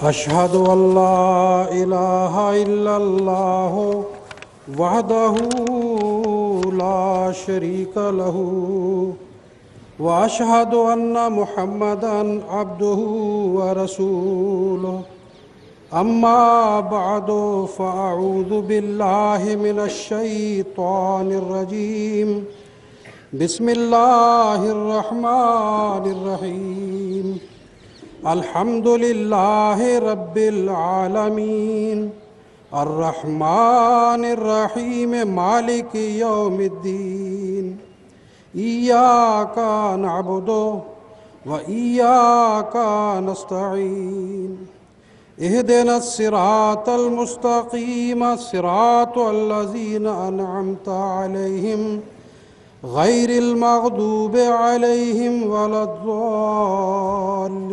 أشهد أن لا إله إلا الله وحده لا شريك له وأشهد أن محمدًا عبده ورسوله أما بعد فأعوذ بالله من الشيطان الرجيم بسم الله الرحمن الرحيم الحمد لله رب العالمين الرحمن الرحيم مالك يوم الدين إياك نعبد وإياك نستعين اهدنا الصراط المستقيم صراط الذين أنعمت عليهم غير المغضوب عليهم ولا الضالين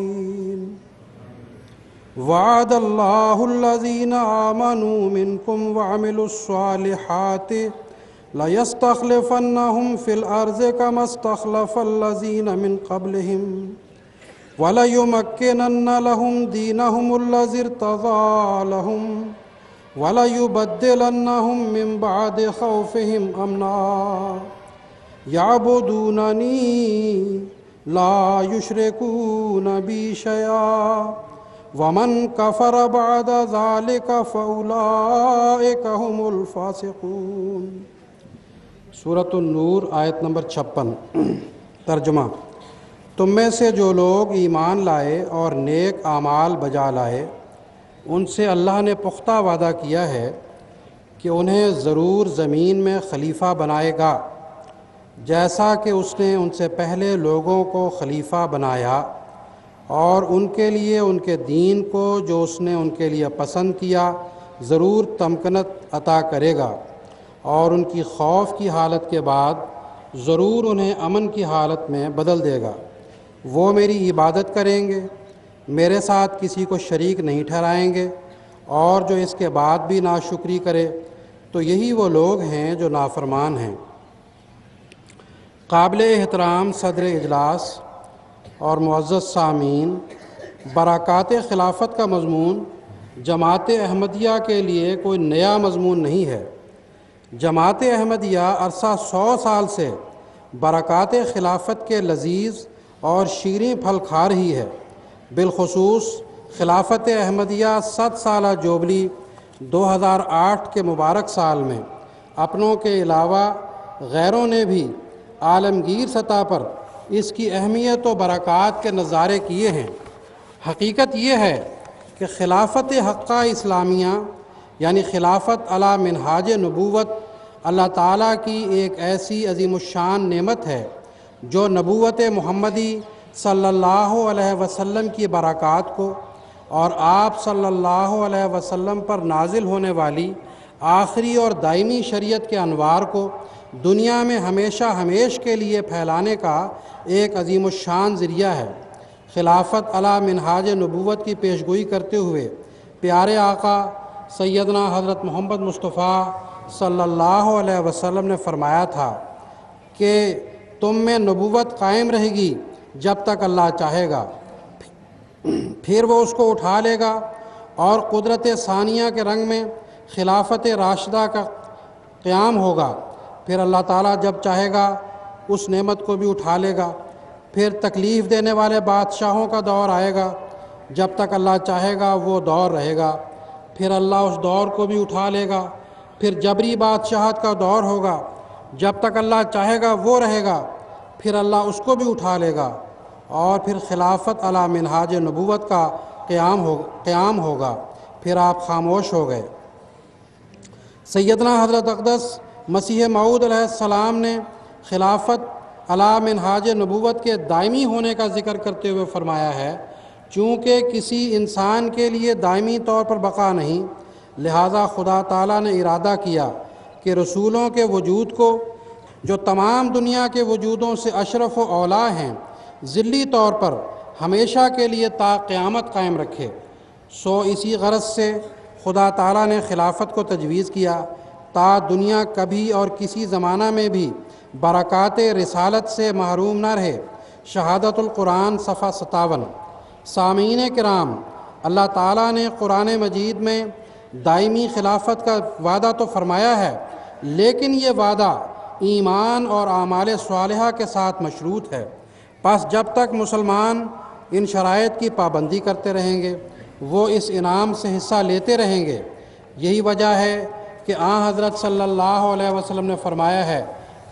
وعد الله الذين آمنوا منكم وعملوا الصالحات ليستخلفنهم في الأرض كما استخلف الذين من قبلهم وليمكنن لهم دينهم الذي ارتضى لهم وليبدلنهم من بعد خوفهم أمنا يعبدونني لا يشركون بي شيئا ومن كفر بعد ذلك فأولئك هم الفاسقون۔ سورۃ النور آیت نمبر 56۔ ترجمہ: تم میں سے جو لوگ ایمان لائے اور نیک اعمال بجا لائے ان سے اللہ نے پختہ وعدہ کیا ہے کہ انہیں ضرور زمین میں خلیفہ بنائے گا، جیسا کہ اس نے ان سے پہلے لوگوں کو خلیفہ بنایا، اور ان کے لیے ان کے دین کو جو اس نے ان کے لیے پسند کیا ضرور تمکنت عطا کرے گا، اور ان کی خوف کی حالت کے بعد ضرور انہیں امن کی حالت میں بدل دے گا۔ وہ میری عبادت کریں گے، میرے ساتھ کسی کو شریک نہیں ٹھہرائیں گے، اور جو اس کے بعد بھی ناشکری کرے تو یہی وہ لوگ ہیں جو نافرمان ہیں۔ قابل احترام صدر اجلاس اور معزز سامعین، برکات خلافت کا مضمون جماعت احمدیہ کے لیے کوئی نیا مضمون نہیں ہے۔ جماعت احمدیہ عرصہ 100 سال سے برکات خلافت کے لذیذ اور شیریں پھل کھا رہی ہے۔ بالخصوص خلافت احمدیہ 100 سالہ جوبلی 2008 کے مبارک سال میں اپنوں کے علاوہ غیروں نے بھی عالمگیر سطح پر اس کی اہمیت و برکات کے نظارے کیے ہیں۔ حقیقت یہ ہے کہ خلافت حقہ اسلامیہ یعنی خلافت علی منہاج نبوت اللہ تعالیٰ کی ایک ایسی عظیم الشان نعمت ہے جو نبوت محمدی صلی اللہ علیہ وسلم کی برکات کو اور آپ صلی اللہ علیہ وسلم پر نازل ہونے والی آخری اور دائمی شریعت کے انوار کو دنیا میں ہمیشہ ہمیش کے لیے پھیلانے کا ایک عظیم الشان ذریعہ ہے۔ خلافت علی منہاج نبوت کی پیشگوئی کرتے ہوئے پیارے آقا سیدنا حضرت محمد مصطفیٰ صلی اللہ علیہ وسلم نے فرمایا تھا کہ تم میں نبوت قائم رہے گی جب تک اللہ چاہے گا، پھر وہ اس کو اٹھا لے گا، اور قدرت ثانیہ کے رنگ میں خلافت راشدہ کا قیام ہوگا۔ پھر اللہ تعالیٰ جب چاہے گا اس نعمت کو بھی اٹھا لے گا۔ پھر تکلیف دینے والے بادشاہوں کا دور آئے گا، جب تک اللہ چاہے گا وہ دور رہے گا۔ پھر اللہ اس دور کو بھی اٹھا لے گا۔ پھر جبری بادشاہت کا دور ہوگا، جب تک اللہ چاہے گا وہ رہے گا، پھر اللہ اس کو بھی اٹھا لے گا، اور پھر خلافت علی منہاج نبوت کا قیام ہوگا۔ پھر آپ خاموش ہو گئے۔ سیدنا حضرت اقدس مسیح موعود علیہ السلام نے خلافت علی منہاج نبوت کے دائمی ہونے کا ذکر کرتے ہوئے فرمایا ہے، چونکہ کسی انسان کے لیے دائمی طور پر بقا نہیں، لہذا خدا تعالیٰ نے ارادہ کیا کہ رسولوں کے وجود کو جو تمام دنیا کے وجودوں سے اشرف و اولیٰ ہیں ذلی طور پر ہمیشہ کے لیے تا قیامت قائم رکھے۔ سو اسی غرض سے خدا تعالیٰ نے خلافت کو تجویز کیا تا دنیا کبھی اور کسی زمانہ میں بھی برکات رسالت سے محروم نہ رہے۔ شہادت القرآن صفحہ 57۔ سامعین کرام، اللہ تعالیٰ نے قرآن مجید میں دائمی خلافت کا وعدہ تو فرمایا ہے، لیکن یہ وعدہ ایمان اور اعمال صالحہ کے ساتھ مشروط ہے۔ پس جب تک مسلمان ان شرائط کی پابندی کرتے رہیں گے، وہ اس انعام سے حصہ لیتے رہیں گے۔ یہی وجہ ہے کہ حضرت صلی اللہ علیہ وسلم نے فرمایا ہے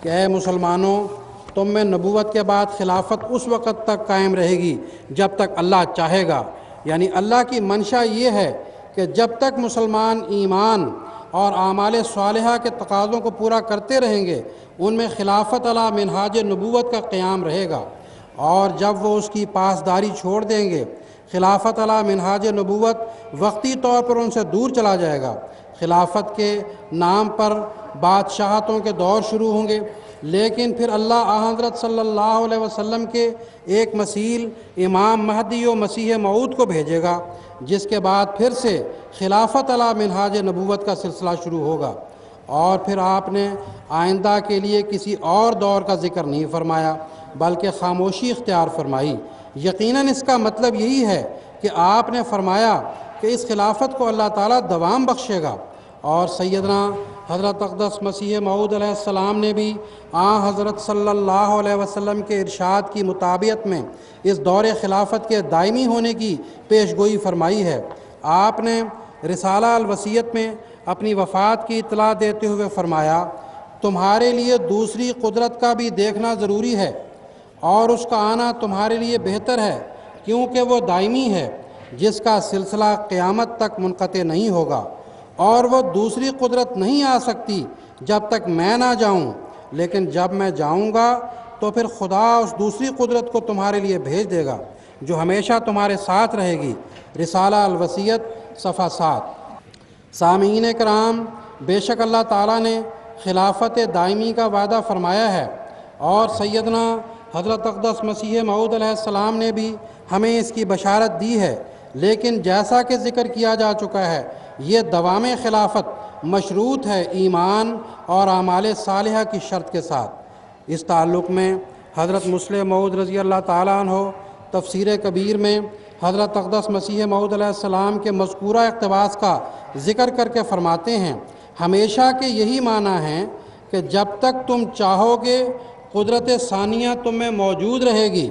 کہ اے مسلمانوں، تم میں نبوت کے بعد خلافت اس وقت تک قائم رہے گی جب تک اللہ چاہے گا۔ یعنی اللہ کی منشا یہ ہے کہ جب تک مسلمان ایمان اور اعمال صالحہ کے تقاضوں کو پورا کرتے رہیں گے، ان میں خلافت علی منہاج نبوت کا قیام رہے گا، اور جب وہ اس کی پاسداری چھوڑ دیں گے، خلافت علی منہاج نبوت وقتی طور پر ان سے دور چلا جائے گا۔ خلافت کے نام پر بادشاہتوں کے دور شروع ہوں گے، لیکن پھر اللہ حضرت صلی اللہ علیہ وسلم کے ایک مثیل امام مہدی و مسیح موعود کو بھیجے گا، جس کے بعد پھر سے خلافت علی منہاج نبوت کا سلسلہ شروع ہوگا۔ اور پھر آپ نے آئندہ کے لیے کسی اور دور کا ذکر نہیں فرمایا، بلکہ خاموشی اختیار فرمائی۔ یقیناً اس کا مطلب یہی ہے کہ آپ نے فرمایا کہ اس خلافت کو اللہ تعالیٰ دوام بخشے گا، اور سیدنا حضرت اقدس مسیح موعود علیہ السلام نے بھی حضرت صلی اللہ علیہ وسلم کے ارشاد کی مطابقت میں اس دور خلافت کے دائمی ہونے کی پیشگوئی فرمائی ہے۔ آپ نے رسالہ الوصیت میں اپنی وفات کی اطلاع دیتے ہوئے فرمایا، تمہارے لیے دوسری قدرت کا بھی دیکھنا ضروری ہے، اور اس کا آنا تمہارے لیے بہتر ہے، کیونکہ وہ دائمی ہے، جس کا سلسلہ قیامت تک منقطع نہیں ہوگا، اور وہ دوسری قدرت نہیں آ سکتی جب تک میں نہ جاؤں، لیکن جب میں جاؤں گا تو پھر خدا اس دوسری قدرت کو تمہارے لیے بھیج دے گا، جو ہمیشہ تمہارے ساتھ رہے گی۔ رسالہ الوصیت صفحہ 7۔ سامعین کرام، بے شک اللہ تعالیٰ نے خلافت دائمی کا وعدہ فرمایا ہے، اور سیدنا حضرت اقدس مسیح موعود علیہ السلام نے بھی ہمیں اس کی بشارت دی ہے، لیکن جیسا کہ ذکر کیا جا چکا ہے، یہ دوام خلافت مشروط ہے ایمان اور اعمال صالحہ کی شرط کے ساتھ۔ اس تعلق میں حضرت مسلم موعود رضی اللہ تعالیٰ عنہ تفسیر کبیر میں حضرت اقدس مسیح موعود علیہ السلام کے مذکورہ اقتباس کا ذکر کر کے فرماتے ہیں، ہمیشہ کے یہی معنی ہے کہ جب تک تم چاہو گے قدرت ثانیہ تم میں موجود رہے گی،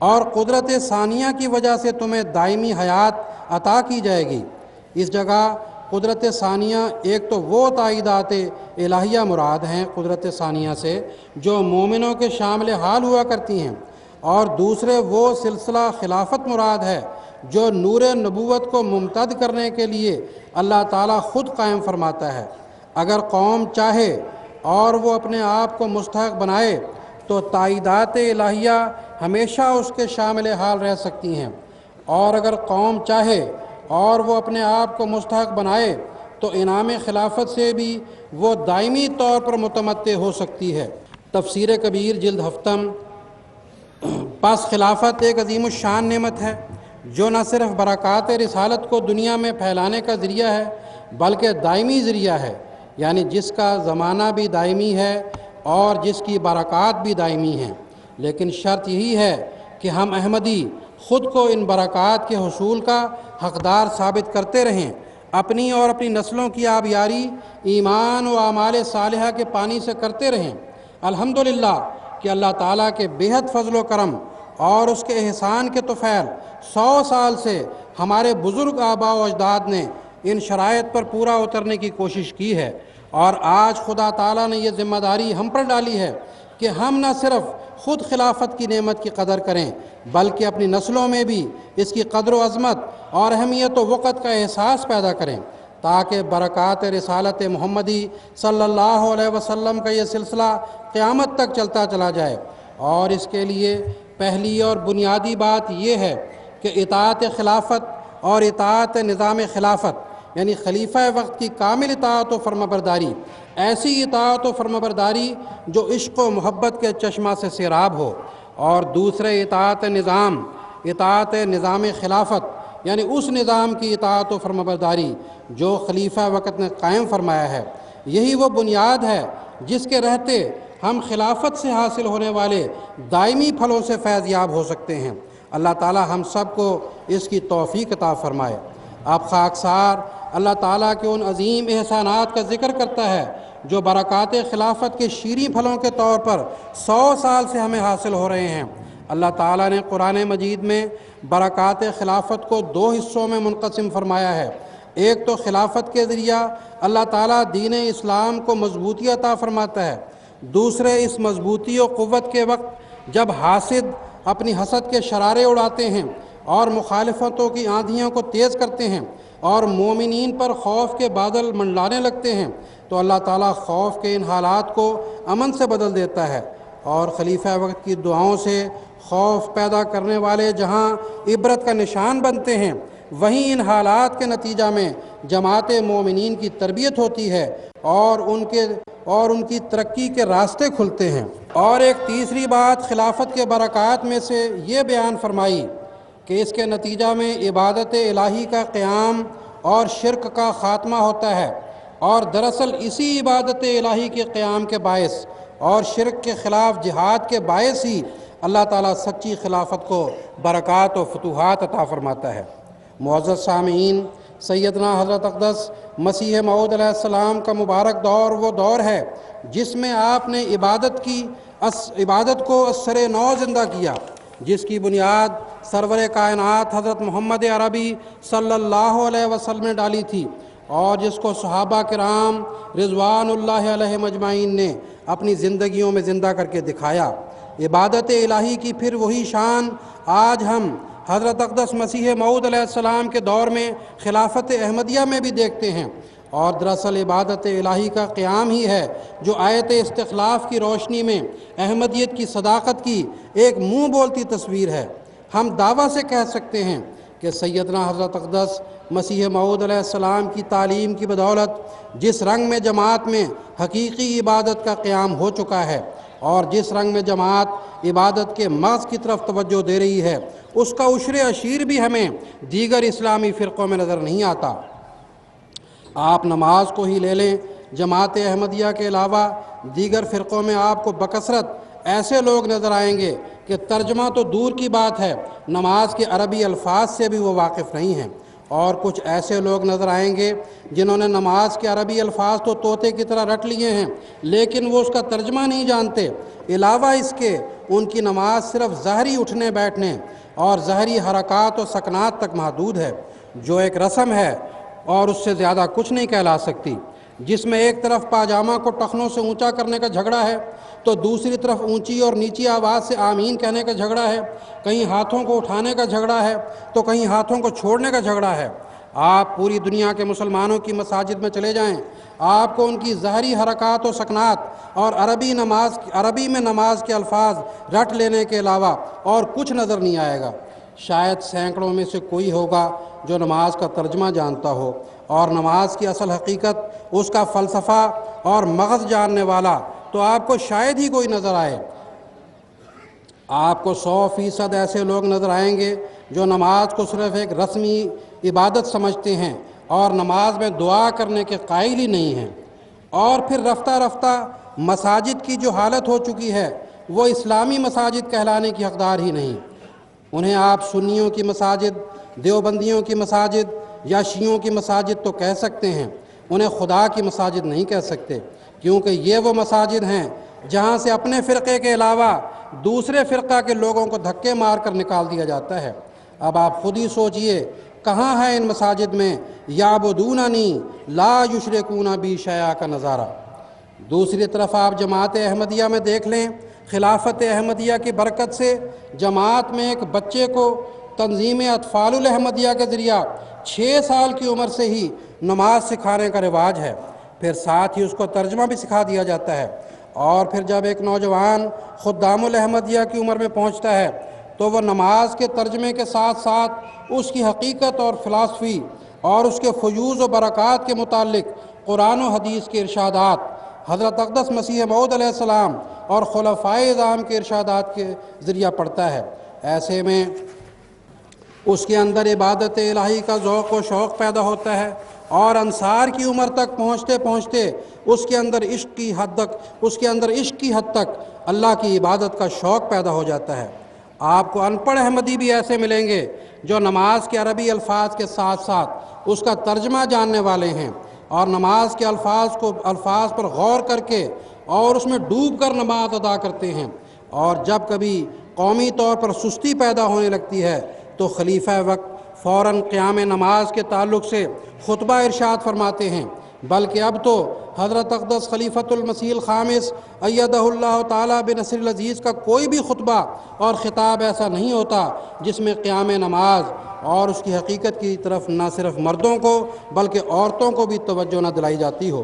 اور قدرت ثانیہ کی وجہ سے تمہیں دائمی حیات عطا کی جائے گی۔ اس جگہ قدرت ثانیہ ایک تو وہ تائیدات الہیہ مراد ہیں قدرت ثانیہ سے جو مومنوں کے شامل حال ہوا کرتی ہیں، اور دوسرے وہ سلسلہ خلافت مراد ہے جو نور نبوت کو ممتد کرنے کے لیے اللہ تعالیٰ خود قائم فرماتا ہے۔ اگر قوم چاہے اور وہ اپنے آپ کو مستحق بنائے تو تائیدات الہیہ ہمیشہ اس کے شامل حال رہ سکتی ہیں، اور اگر قوم چاہے اور وہ اپنے آپ کو مستحق بنائے تو انعام خلافت سے بھی وہ دائمی طور پر متمتع ہو سکتی ہے۔ تفسیر کبیر جلد ہفتم۔ پس خلافت ایک عظیم الشان نعمت ہے جو نہ صرف برکات رسالت کو دنیا میں پھیلانے کا ذریعہ ہے بلکہ دائمی ذریعہ ہے، یعنی جس کا زمانہ بھی دائمی ہے اور جس کی برکات بھی دائمی ہیں۔ لیکن شرط یہی ہے کہ ہم احمدی خود کو ان برکات کے حصول کا حقدار ثابت کرتے رہیں، اپنی اور اپنی نسلوں کی آبیاری ایمان و اعمال صالحہ کے پانی سے کرتے رہیں۔ الحمدللہ کہ اللہ تعالیٰ کے بےحد فضل و کرم اور اس کے احسان کے طفیل 100 سال سے ہمارے بزرگ آباء و اجداد نے ان شرائط پر پورا اترنے کی کوشش کی ہے، اور آج خدا تعالیٰ نے یہ ذمہ داری ہم پر ڈالی ہے کہ ہم نہ صرف خود خلافت کی نعمت کی قدر کریں بلکہ اپنی نسلوں میں بھی اس کی قدر و عظمت اور اہمیت و وقت کا احساس پیدا کریں، تاکہ برکات رسالت محمدی صلی اللہ علیہ وسلم کا یہ سلسلہ قیامت تک چلتا چلا جائے۔ اور اس کے لیے پہلی اور بنیادی بات یہ ہے کہ اطاعت خلافت اور اطاعت نظام خلافت یعنی خلیفہ وقت کی کامل اطاعت و فرمانبرداری، ایسی اطاعت و فرمانبرداری جو عشق و محبت کے چشمہ سے سیراب ہو، اور دوسرے اطاعت نظام خلافت یعنی اس نظام کی اطاعت و فرمانبرداری جو خلیفہ وقت نے قائم فرمایا ہے۔ یہی وہ بنیاد ہے جس کے رہتے ہم خلافت سے حاصل ہونے والے دائمی پھلوں سے فیض یاب ہو سکتے ہیں۔ اللہ تعالی ہم سب کو اس کی توفیق عطا فرمائے۔ اب خاکسار اللہ تعالیٰ کے ان عظیم احسانات کا ذکر کرتا ہے جو برکات خلافت کے شیریں پھلوں کے طور پر 100 سال سے ہمیں حاصل ہو رہے ہیں۔ اللہ تعالیٰ نے قرآن مجید میں برکات خلافت کو 2 حصوں میں منقسم فرمایا ہے۔ ایک تو خلافت کے ذریعہ اللہ تعالیٰ دین اسلام کو مضبوطی عطا فرماتا ہے، دوسرے اس مضبوطی و قوت کے وقت جب حاسد اپنی حسد کے شرارے اڑاتے ہیں اور مخالفتوں کی آندھیوں کو تیز کرتے ہیں اور مومنین پر خوف کے بادل منڈلانے لگتے ہیں، تو اللہ تعالیٰ خوف کے ان حالات کو امن سے بدل دیتا ہے، اور خلیفہ وقت کی دعاؤں سے خوف پیدا کرنے والے جہاں عبرت کا نشان بنتے ہیں، وہیں ان حالات کے نتیجہ میں جماعت مومنین کی تربیت ہوتی ہے اور ان کی ترقی کے راستے کھلتے ہیں۔ اور ایک تیسری بات خلافت کے برکات میں سے یہ بیان فرمائی کہ اس کے نتیجہ میں عبادت الہی کا قیام اور شرک کا خاتمہ ہوتا ہے، اور دراصل اسی عبادت الہی کے قیام کے باعث اور شرک کے خلاف جہاد کے باعث ہی اللہ تعالیٰ سچی خلافت کو برکات و فتوحات عطا فرماتا ہے۔ معزز سامعین، سیدنا حضرت اقدس مسیح موعود علیہ السلام کا مبارک دور وہ دور ہے جس میں آپ نے عبادت کو اثر نو زندہ کیا، جس کی بنیاد سرور کائنات حضرت محمد عربی صلی اللہ علیہ وسلم نے ڈالی تھی، اور جس کو صحابہ کرام رضوان اللہ علیہ مجمعین نے اپنی زندگیوں میں زندہ کر کے دکھایا۔ عبادت الہی کی پھر وہی شان آج ہم حضرت اقدس مسیح موعود علیہ السلام کے دور میں خلافت احمدیہ میں بھی دیکھتے ہیں، اور دراصل عبادت الہی کا قیام ہی ہے جو آیت استخلاف کی روشنی میں احمدیت کی صداقت کی ایک منہ بولتی تصویر ہے۔ ہم دعویٰ سے کہہ سکتے ہیں کہ سیدنا حضرت اقدس مسیح موعود علیہ السلام کی تعلیم کی بدولت جس رنگ میں جماعت میں حقیقی عبادت کا قیام ہو چکا ہے، اور جس رنگ میں جماعت عبادت کے محض کی طرف توجہ دے رہی ہے، اس کا عشر اشیر بھی ہمیں دیگر اسلامی فرقوں میں نظر نہیں آتا۔ آپ نماز کو ہی لے لیں، جماعت احمدیہ کے علاوہ دیگر فرقوں میں آپ کو بکثرت ایسے لوگ نظر آئیں گے کہ ترجمہ تو دور کی بات ہے، نماز کے عربی الفاظ سے بھی وہ واقف نہیں ہیں، اور کچھ ایسے لوگ نظر آئیں گے جنہوں نے نماز کے عربی الفاظ تو طوطے کی طرح رٹ لیے ہیں لیکن وہ اس کا ترجمہ نہیں جانتے۔ علاوہ اس کے ان کی نماز صرف ظاہری اٹھنے بیٹھنے اور ظاہری حرکات و سکنات تک محدود ہے، جو ایک رسم ہے اور اس سے زیادہ کچھ نہیں کہلا سکتی، جس میں ایک طرف پاجامہ کو ٹخنوں سے اونچا کرنے کا جھگڑا ہے تو دوسری طرف اونچی اور نیچی آواز سے آمین کہنے کا جھگڑا ہے، کہیں ہاتھوں کو اٹھانے کا جھگڑا ہے تو کہیں ہاتھوں کو چھوڑنے کا جھگڑا ہے۔ آپ پوری دنیا کے مسلمانوں کی مساجد میں چلے جائیں، آپ کو ان کی ظاہری حرکات و سکنات اور عربی میں نماز کے الفاظ رٹ لینے کے علاوہ اور کچھ نظر نہیں آئے گا۔ شاید سینکڑوں میں سے کوئی ہوگا جو نماز کا ترجمہ جانتا ہو اور نماز کی اصل حقیقت، اس کا فلسفہ اور مغز جاننے والا تو آپ کو شاید ہی کوئی نظر آئے۔ آپ کو 100% ایسے لوگ نظر آئیں گے جو نماز کو صرف ایک رسمی عبادت سمجھتے ہیں اور نماز میں دعا کرنے کے قائل ہی نہیں ہیں، اور پھر رفتہ رفتہ مساجد کی جو حالت ہو چکی ہے وہ اسلامی مساجد کہلانے کی حقدار ہی نہیں۔ انہیں آپ سنیوں کی مساجد، دیوبندیوں کی مساجد یا شیعوں کی مساجد تو کہہ سکتے ہیں، انہیں خدا کی مساجد نہیں کہہ سکتے، کیونکہ یہ وہ مساجد ہیں جہاں سے اپنے فرقے کے علاوہ دوسرے فرقہ کے لوگوں کو دھکے مار کر نکال دیا جاتا ہے۔ اب آپ خود ہی سوچئے کہاں ہے ان مساجد میں یعبدوننی لا یشرکون بی شیئا کا نظارہ۔ دوسری طرف آپ جماعت احمدیہ میں دیکھ لیں، خلافت احمدیہ کی برکت سے جماعت میں ایک بچے کو تنظیم اطفال الاحمدیہ کے ذریعہ 6 سال کی عمر سے ہی نماز سکھانے کا رواج ہے، پھر ساتھ ہی اس کو ترجمہ بھی سکھا دیا جاتا ہے، اور پھر جب ایک نوجوان خدام الاحمدیہ کی عمر میں پہنچتا ہے تو وہ نماز کے ترجمے کے ساتھ ساتھ اس کی حقیقت اور فلسفی اور اس کے فیوض و برکات کے متعلق قرآن و حدیث کے ارشادات، حضرت اقدس مسیح موعود علیہ السلام اور خلفائے اعظام کے ارشادات کے ذریعہ پڑھتا ہے۔ ایسے میں اس کے اندر عبادت الہی کا ذوق و شوق پیدا ہوتا ہے، اور انصار کی عمر تک پہنچتے پہنچتے اس کے اندر عشق کی حد تک اللہ کی عبادت کا شوق پیدا ہو جاتا ہے۔ آپ کو ان پڑھ احمدی بھی ایسے ملیں گے جو نماز کے عربی الفاظ کے ساتھ ساتھ اس کا ترجمہ جاننے والے ہیں اور نماز کے الفاظ پر غور کر کے اور اس میں ڈوب کر نماز ادا کرتے ہیں، اور جب کبھی قومی طور پر سستی پیدا ہونے لگتی ہے تو خلیفہ وقت فوراً قیام نماز کے تعلق سے خطبہ ارشاد فرماتے ہیں، بلکہ اب تو حضرت اقدس خلیفۃ المسیح الخامس ایدہ اللہ تعالیٰ بنصر العزیز کا کوئی بھی خطبہ اور خطاب ایسا نہیں ہوتا جس میں قیام نماز اور اس کی حقیقت کی طرف نہ صرف مردوں کو بلکہ عورتوں کو بھی توجہ نہ دلائی جاتی ہو۔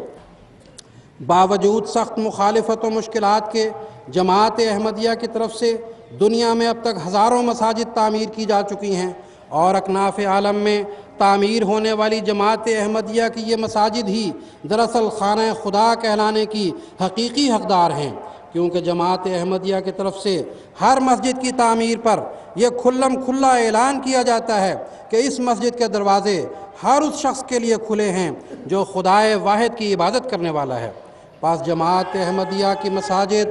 باوجود سخت مخالفت و مشکلات کے جماعت احمدیہ کی طرف سے دنیا میں اب تک ہزاروں مساجد تعمیر کی جا چکی ہیں، اور اکناف عالم میں تعمیر ہونے والی جماعت احمدیہ کی یہ مساجد ہی دراصل خانہ خدا کہلانے کی حقیقی حقدار ہیں، کیونکہ جماعت احمدیہ کی طرف سے ہر مسجد کی تعمیر پر یہ کھلا اعلان کیا جاتا ہے کہ اس مسجد کے دروازے ہر اس شخص کے لیے کھلے ہیں جو خدائے واحد کی عبادت کرنے والا ہے۔ پس جماعت احمدیہ کی مساجد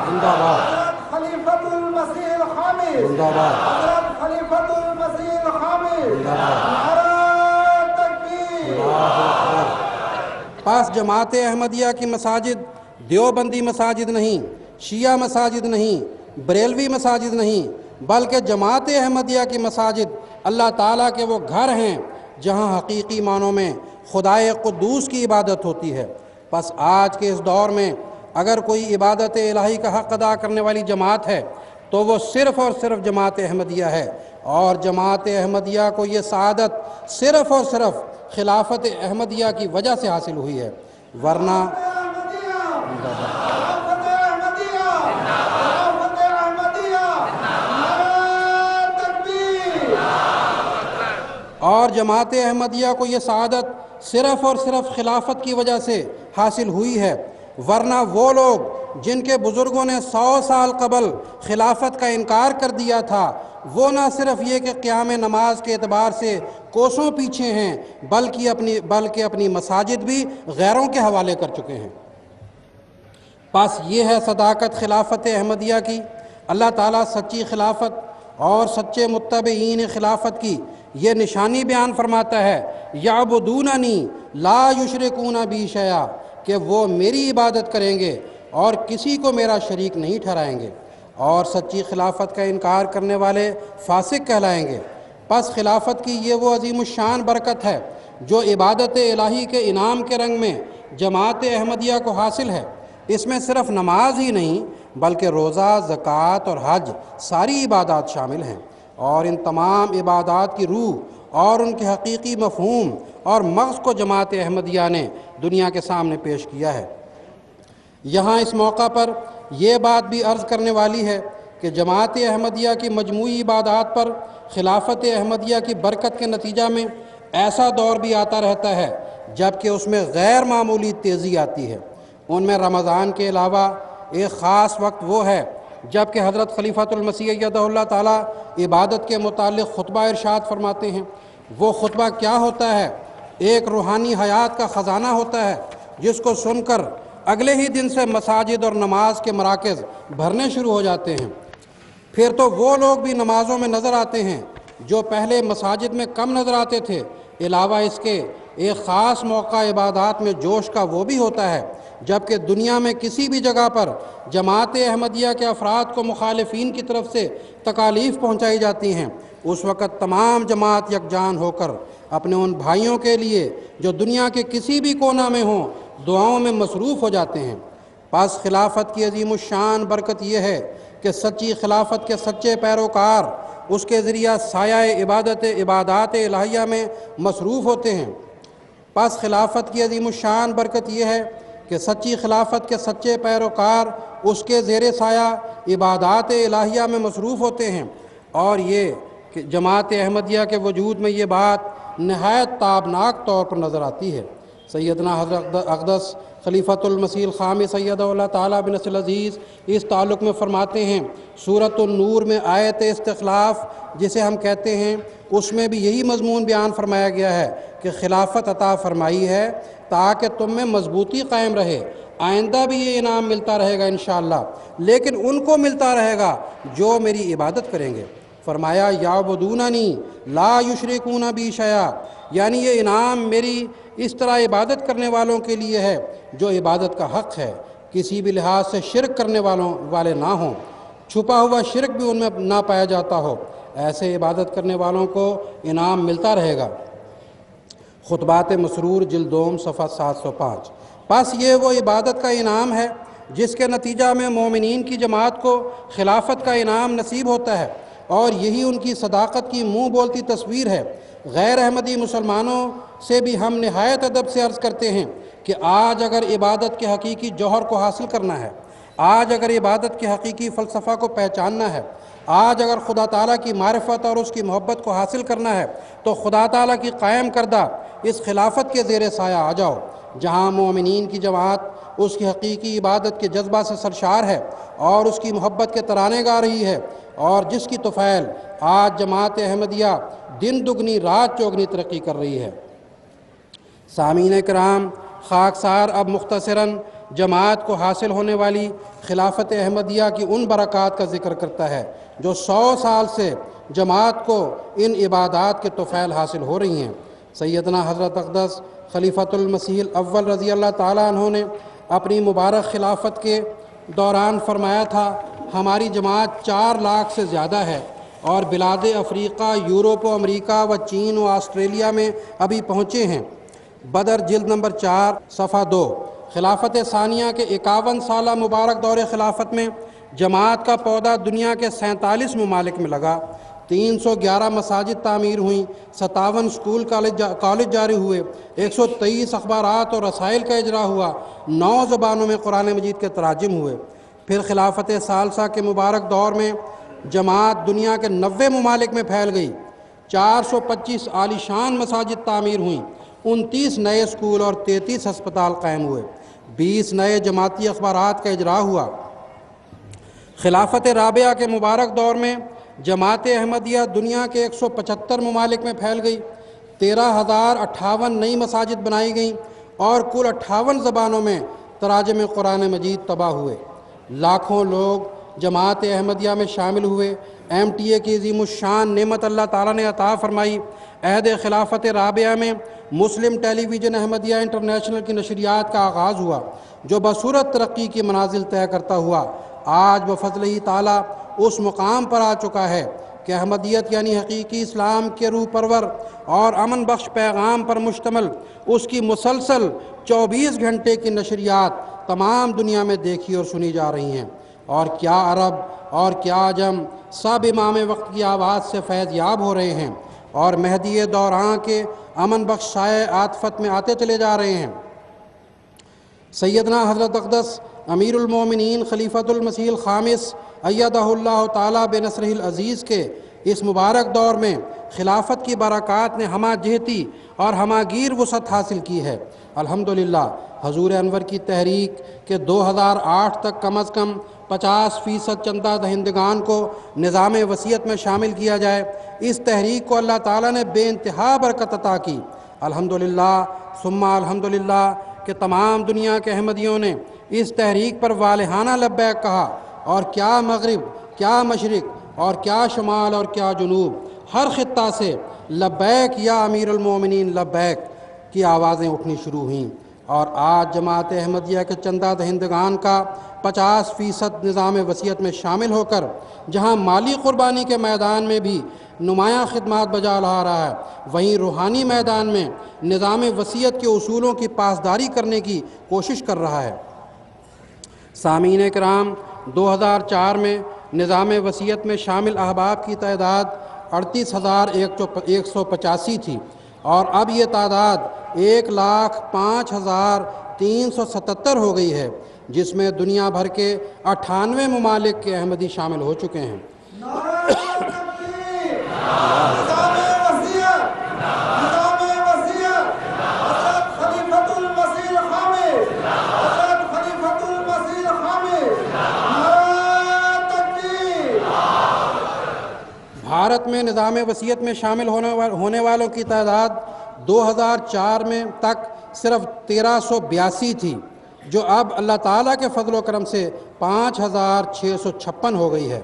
زندہ باد، خلیفۃ المسیح الخامس، زندہ باد، حضرت خلیفۃ المسیح الخامس، زندہ باد، نعرہ تکبیر۔ اللہ اکبر۔ پس جماعت احمدیہ کی مساجد دیوبندی مساجد نہیں، شیعہ مساجد نہیں، بریلوی مساجد نہیں، بلکہ جماعت احمدیہ کی مساجد اللہ تعالیٰ کے وہ گھر ہیں جہاں حقیقی معنوں میں خدائے قدوس کی عبادت ہوتی ہے۔ پس آج کے اس دور میں اگر کوئی عبادت الہی کا حق ادا کرنے والی جماعت ہے تو وہ صرف اور صرف جماعت احمدیہ ہے، اور جماعت احمدیہ کو یہ سعادت صرف اور صرف خلافت احمدیہ کی وجہ سے حاصل ہوئی ہے، ورنہ اور جماعت احمدیہ کو یہ سعادت صرف اور صرف خلافت کی وجہ سے حاصل ہوئی ہے، ورنہ وہ لوگ جن کے بزرگوں نے 100 سال قبل خلافت کا انکار کر دیا تھا، وہ نہ صرف یہ کہ قیام نماز کے اعتبار سے کوسوں پیچھے ہیں بلکہ اپنی مساجد بھی غیروں کے حوالے کر چکے ہیں۔ پس یہ ہے صداقت خلافت احمدیہ کی۔ اللہ تعالیٰ سچی خلافت اور سچے متبعین خلافت کی یہ نشانی بیان فرماتا ہے، یعبدوننی لا یشرکون بی شیئا، کہ وہ میری عبادت کریں گے اور کسی کو میرا شریک نہیں ٹھہرائیں گے، اور سچی خلافت کا انکار کرنے والے فاسق کہلائیں گے۔ پس خلافت کی یہ وہ عظیم الشان برکت ہے جو عبادت الہی کے انعام کے رنگ میں جماعت احمدیہ کو حاصل ہے۔ اس میں صرف نماز ہی نہیں بلکہ روزہ، زکوٰۃ اور حج ساری عبادات شامل ہیں، اور ان تمام عبادات کی روح اور ان کے حقیقی مفہوم اور مغز کو جماعت احمدیہ نے دنیا کے سامنے پیش کیا ہے۔ یہاں اس موقع پر یہ بات بھی عرض کرنے والی ہے کہ جماعت احمدیہ کی مجموعی عبادات پر خلافت احمدیہ کی برکت کے نتیجہ میں ایسا دور بھی آتا رہتا ہے جب کہ اس میں غیر معمولی تیزی آتی ہے۔ ان میں رمضان کے علاوہ ایک خاص وقت وہ ہے جب کہ حضرت خلیفۃ المسیح ایدہ اللہ تعالیٰ عبادت کے متعلق خطبہ ارشاد فرماتے ہیں۔ وہ خطبہ کیا ہوتا ہے؟ ایک روحانی حیات کا خزانہ ہوتا ہے جس کو سن کر اگلے ہی دن سے مساجد اور نماز کے مراکز بھرنے شروع ہو جاتے ہیں۔ پھر تو وہ لوگ بھی نمازوں میں نظر آتے ہیں جو پہلے مساجد میں کم نظر آتے تھے۔ علاوہ اس کے ایک خاص موقع عبادات میں جوش کا وہ بھی ہوتا ہے جبکہ دنیا میں کسی بھی جگہ پر جماعت احمدیہ کے افراد کو مخالفین کی طرف سے تکالیف پہنچائی جاتی ہیں، اس وقت تمام جماعت یکجان ہو کر اپنے ان بھائیوں کے لیے جو دنیا کے کسی بھی کونا میں ہوں دعاؤں میں مصروف ہو جاتے ہیں۔ پس خلافت کی عظیم الشان برکت یہ ہے کہ سچی خلافت کے سچے پیروکار اس کے ذریعہ سایہ عبادات الہیہ میں مصروف ہوتے ہیں۔ پس خلافت کی عظیم الشان برکت یہ ہے کہ سچی خلافت کے سچے پیروکار اس کے زیر سایہ عبادات الہیہ میں مصروف ہوتے ہیں، اور یہ کہ جماعت احمدیہ کے وجود میں یہ بات نہایت تابناک طور پر نظر آتی ہے۔ سیدنا حضرت اقدس خلیفۃ المسیح الخامس سیدہ اللہ تعالیٰ بنصر العزیز اس تعلق میں فرماتے ہیں، سورۃ النور میں آیت استخلاف جسے ہم کہتے ہیں، اس میں بھی یہی مضمون بیان فرمایا گیا ہے کہ خلافت عطا فرمائی ہے تاکہ تم میں مضبوطی قائم رہے، آئندہ بھی یہ انعام ملتا رہے گا انشاءاللہ، لیکن ان کو ملتا رہے گا جو میری عبادت کریں گے۔ فرمایا یعبدوننی لا یشرکون بی شیئا، یعنی یہ انعام میری اس طرح عبادت کرنے والوں کے لیے ہے جو عبادت کا حق ہے، کسی بھی لحاظ سے شرک کرنے والے نہ ہوں، چھپا ہوا شرک بھی ان میں نہ پایا جاتا ہو، ایسے عبادت کرنے والوں کو انعام ملتا رہے گا۔ خطبات مسرور جلد دوم صفحہ 705۔ بس یہ وہ عبادت کا انعام ہے جس کے نتیجہ میں مومنین کی جماعت کو خلافت کا انعام نصیب ہوتا ہے، اور یہی ان کی صداقت کی منہ بولتی تصویر ہے۔ غیر احمدی مسلمانوں سے بھی ہم نہایت ادب سے عرض کرتے ہیں کہ آج اگر عبادت کے حقیقی جوہر کو حاصل کرنا ہے، آج اگر عبادت کے حقیقی فلسفہ کو پہچاننا ہے، آج اگر خدا تعالیٰ کی معرفت اور اس کی محبت کو حاصل کرنا ہے تو خدا تعالیٰ کی قائم کردہ اس خلافت کے زیر سایہ آ جاؤ، جہاں مومنین کی جماعت اس کی حقیقی عبادت کے جذبہ سے سرشار ہے اور اس کی محبت کے ترانے گا رہی ہے، اور جس کی طفیل آج جماعت احمدیہ دن دگنی رات چوگنی ترقی کر رہی ہے۔ سامعین کرام، خاکسار اب مختصراً جماعت کو حاصل ہونے والی خلافت احمدیہ کی ان برکات کا ذکر کرتا ہے جو 100 سال سے جماعت کو ان عبادات کے طفیل حاصل ہو رہی ہیں۔ سیدنا حضرت اقدس خلیفۃ المسیح الاول رضی اللہ تعالیٰ عنہ نے اپنی مبارک خلافت کے دوران فرمایا تھا، ہماری جماعت 4 لاکھ سے زیادہ ہے اور بلاد افریقہ، یورپ و امریکہ و چین و آسٹریلیا میں ابھی پہنچے ہیں۔ بدر جلد نمبر 4 صفحہ 2۔ خلافت ثانیہ کے 51 سالہ مبارک دور خلافت میں جماعت کا پودا دنیا کے 47 ممالک میں لگا، 311 مساجد تعمیر ہوئیں، 57 سکول کالج جاری ہوئے، 123 اخبارات اور رسائل کا اجرا ہوا، 9 زبانوں میں قرآن مجید کے تراجم ہوئے۔ پھر خلافت ثالثہ کے مبارک دور میں جماعت دنیا کے 90 ممالک میں پھیل گئی، 425 عالی شان مساجد تعمیر ہوئیں، 29 نئے سکول اور 33 ہسپتال قائم ہوئے، 20 نئے جماعتی اخبارات کا اجرا ہوا۔ خلافت رابعہ کے مبارک دور میں جماعت احمدیہ دنیا کے 175 ممالک میں پھیل گئی، 13,058 نئی مساجد بنائی گئیں اور کل 58 زبانوں میں تراجم قرآن مجید طبع ہوئے۔ لاکھوں لوگ جماعت احمدیہ میں شامل ہوئے۔ MTA کی عظیم الشان نعمت اللہ تعالیٰ نے عطا فرمائی۔ عہد خلافت رابعہ میں مسلم ٹیلی ویژن احمدیہ انٹرنیشنل کی نشریات کا آغاز ہوا، جو بصورت ترقی کی منازل طے کرتا ہوا آج بفضل ہی تعالیٰ اس مقام پر آ چکا ہے کہ احمدیت یعنی حقیقی اسلام کے روح پرور اور امن بخش پیغام پر مشتمل اس کی مسلسل 24 گھنٹے کی نشریات تمام دنیا میں دیکھی اور سنی جا رہی ہیں، اور کیا عرب اور کیا عجم سب امام وقت کی آواز سے فیض یاب ہو رہے ہیں اور مہدی دوراں کے امن بخش سائے عاطفت میں آتے چلے جا رہے ہیں۔ سیدنا حضرت اقدس امیر المومنین خلیفۃ المسیح الخامس ایدہ اللہ تعالیٰ بنصرہ العزیز کے اس مبارک دور میں خلافت کی برکات نے ہمہ جہتی اور ہمہ گیر وسعت حاصل کی ہے۔ الحمدللہ حضور انور کی تحریک کہ 2008 تک کم از کم 50% چندہ دہندگان کو نظام وصیت میں شامل کیا جائے، اس تحریک کو اللہ تعالیٰ نے بے انتہا برکت عطا کی۔ الحمدللہ ثم الحمدللہ کہ تمام دنیا کے احمدیوں نے اس تحریک پر والہانہ لبیک کہا، اور کیا مغرب، کیا مشرق اور کیا شمال اور کیا جنوب، ہر خطہ سے لبیک یا امیر المومنین لبیک کی آوازیں اٹھنی شروع ہوئیں، اور آج جماعت احمدیہ کے چندہ دہندگان کا 50% نظام وصیت میں شامل ہو کر جہاں مالی قربانی کے میدان میں بھی نمایاں خدمات بجا لا رہا ہے، وہیں روحانی میدان میں نظام وصیت کے اصولوں کی پاسداری کرنے کی کوشش کر رہا ہے۔ سامعین کرام، 2004 میں نظام وصیت میں شامل احباب کی تعداد 38,185 تھی، اور اب یہ تعداد 1,05,377 ہو گئی ہے، جس میں دنیا بھر کے 98 ممالک کے احمدی شامل ہو چکے ہیں۔ نعرہ تکبیر، نظام وصیت، نظام وصیت، حضرت خلیفۃ المسیح الخامس، حضرت خلیفۃ المسیح الخامس، نعرہ تکبیر۔ بھارت میں نظام وصیت میں شامل ہونے والوں کی تعداد 2004 میں تک صرف 1382 تھی، جو اب اللہ تعالیٰ کے فضل و کرم سے 5656 ہو گئی ہے۔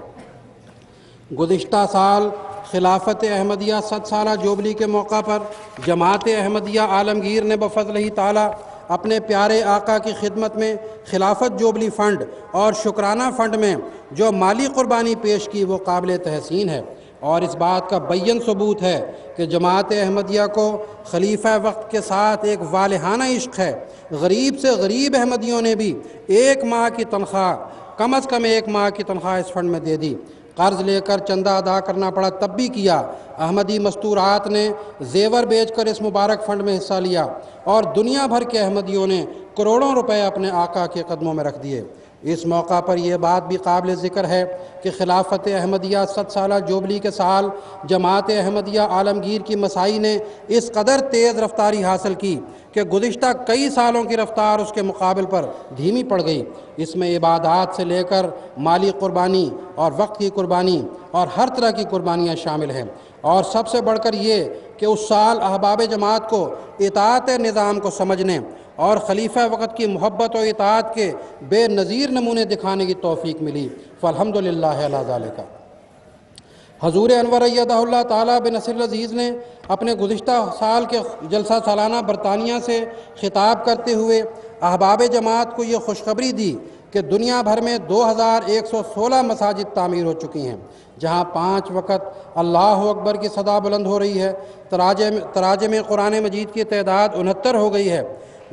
گزشتہ سال خلافت احمدیہ 100 سالہ جوبلی کے موقع پر جماعت احمدیہ عالمگیر نے بفضلہ تعالیٰ اپنے پیارے آقا کی خدمت میں خلافت جوبلی فنڈ اور شکرانہ فنڈ میں جو مالی قربانی پیش کی وہ قابل تحسین ہے، اور اس بات کا بین ثبوت ہے کہ جماعت احمدیہ کو خلیفہ وقت کے ساتھ ایک والہانہ عشق ہے۔ غریب سے غریب احمدیوں نے بھی ایک ماہ کی تنخواہ، کم از کم ایک ماہ کی تنخواہ اس فنڈ میں دے دی۔ قرض لے کر چندہ ادا کرنا پڑا تب بھی کیا۔ احمدی مستورات نے زیور بیچ کر اس مبارک فنڈ میں حصہ لیا، اور دنیا بھر کے احمدیوں نے کروڑوں روپے اپنے آقا کے قدموں میں رکھ دیے۔ اس موقع پر یہ بات بھی قابل ذکر ہے کہ خلافت احمدیہ 100 سالہ جوبلی کے سال جماعت احمدیہ عالمگیر کی مساعی نے اس قدر تیز رفتاری حاصل کی کہ گزشتہ کئی سالوں کی رفتار اس کے مقابل پر دھیمی پڑ گئی۔ اس میں عبادات سے لے کر مالی قربانی اور وقت کی قربانی اور ہر طرح کی قربانیاں شامل ہیں، اور سب سے بڑھ کر یہ کہ اس سال احباب جماعت کو اطاعت نظام کو سمجھنے اور خلیفہ وقت کی محبت و اطاعت کے بے نظیر نمونے دکھانے کی توفیق ملی، فالحمدللہ علی ذالک۔ حضور انور ایدہ اللہ تعالیٰ بن نصر العزیز نے اپنے گزشتہ سال کے جلسہ سالانہ برطانیہ سے خطاب کرتے ہوئے احباب جماعت کو یہ خوشخبری دی کہ دنیا بھر میں 2116 مساجد تعمیر ہو چکی ہیں، جہاں 5 وقت اللہ اکبر کی صدا بلند ہو رہی ہے۔ تراجم قرآن مجید کی تعداد 69 ہو گئی ہے۔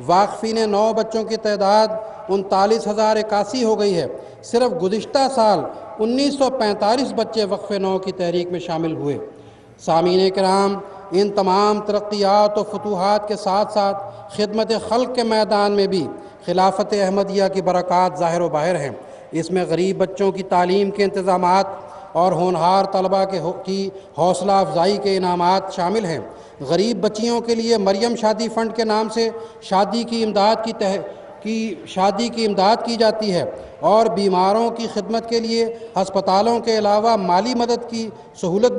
واقفین 9 بچوں کی تعداد 39,081 ہو گئی ہے۔ صرف گزشتہ سال 1945 بچے وقف 9 کی تحریک میں شامل ہوئے۔ سامعین کرام، ان تمام ترقیات و فتوحات کے ساتھ ساتھ خدمت خلق کے میدان میں بھی خلافت احمدیہ کی برکات ظاہر و باہر ہیں۔ اس میں غریب بچوں کی تعلیم کے انتظامات اور ہونہار طلبہ کی حوصلہ افزائی کے انعامات شامل ہیں۔ غریب بچیوں کے لیے مریم شادی فنڈ کے نام سے شادی کی امداد کی جاتی ہے، اور بیماروں کی خدمت کے لیے ہسپتالوں کے علاوہ مالی مدد کی سہولت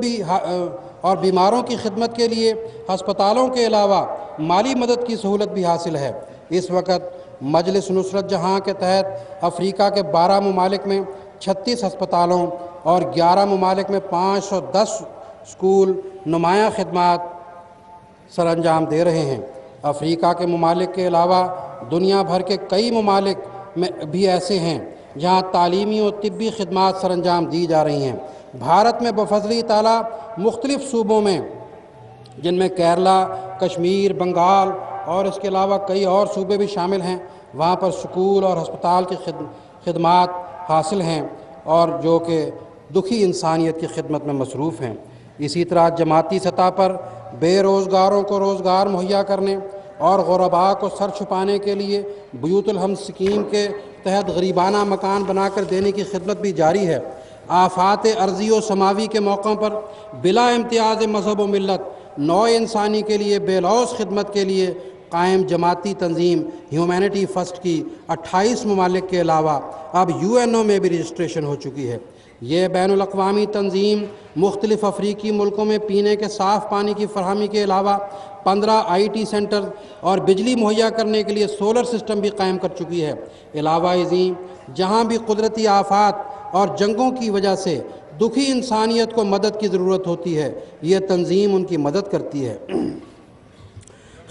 بھی حاصل ہے۔ اس وقت مجلس نصرت جہاں کے تحت افریقہ کے 12 ممالک میں 36 ہسپتالوں اور 11 ممالک میں 510 اسکول نمایاں خدمات سر انجام دے رہے ہیں۔ افریقہ کے ممالک کے علاوہ دنیا بھر کے کئی ممالک میں بھی ایسے ہیں جہاں تعلیمی و طبی خدمات سر انجام دی جا رہی ہیں۔ بھارت میں بفضل تعالیٰ مختلف صوبوں میں، جن میں کیرلا، کشمیر، بنگال اور اس کے علاوہ کئی اور صوبے بھی شامل ہیں، وہاں پر سکول اور ہسپتال کی خدمات حاصل ہیں، اور جو کہ دکھی انسانیت کی خدمت میں مصروف ہیں۔ اسی طرح جماعتی سطح پر بے روزگاروں کو روزگار مہیا کرنے اور غرباء کو سر چھپانے کے لیے بیوت الحمد اسکیم کے تحت غریبانہ مکان بنا کر دینے کی خدمت بھی جاری ہے۔ آفات ارضی و سماوی کے موقعوں پر بلا امتیاز مذہب و ملت نوع انسانی کے لیے بے لوث خدمت کے لیے قائم جماعتی تنظیم ہیومینٹی فرسٹ کی 28 ممالک کے علاوہ اب UNO میں بھی رجسٹریشن ہو چکی ہے۔ یہ بین الاقوامی تنظیم مختلف افریقی ملکوں میں پینے کے صاف پانی کی فراہمی کے علاوہ 15 IT سینٹر اور بجلی مہیا کرنے کے لیے سولر سسٹم بھی قائم کر چکی ہے۔ علاوہ ازیں جہاں بھی قدرتی آفات اور جنگوں کی وجہ سے دکھی انسانیت کو مدد کی ضرورت ہوتی ہے، یہ تنظیم ان کی مدد کرتی ہے۔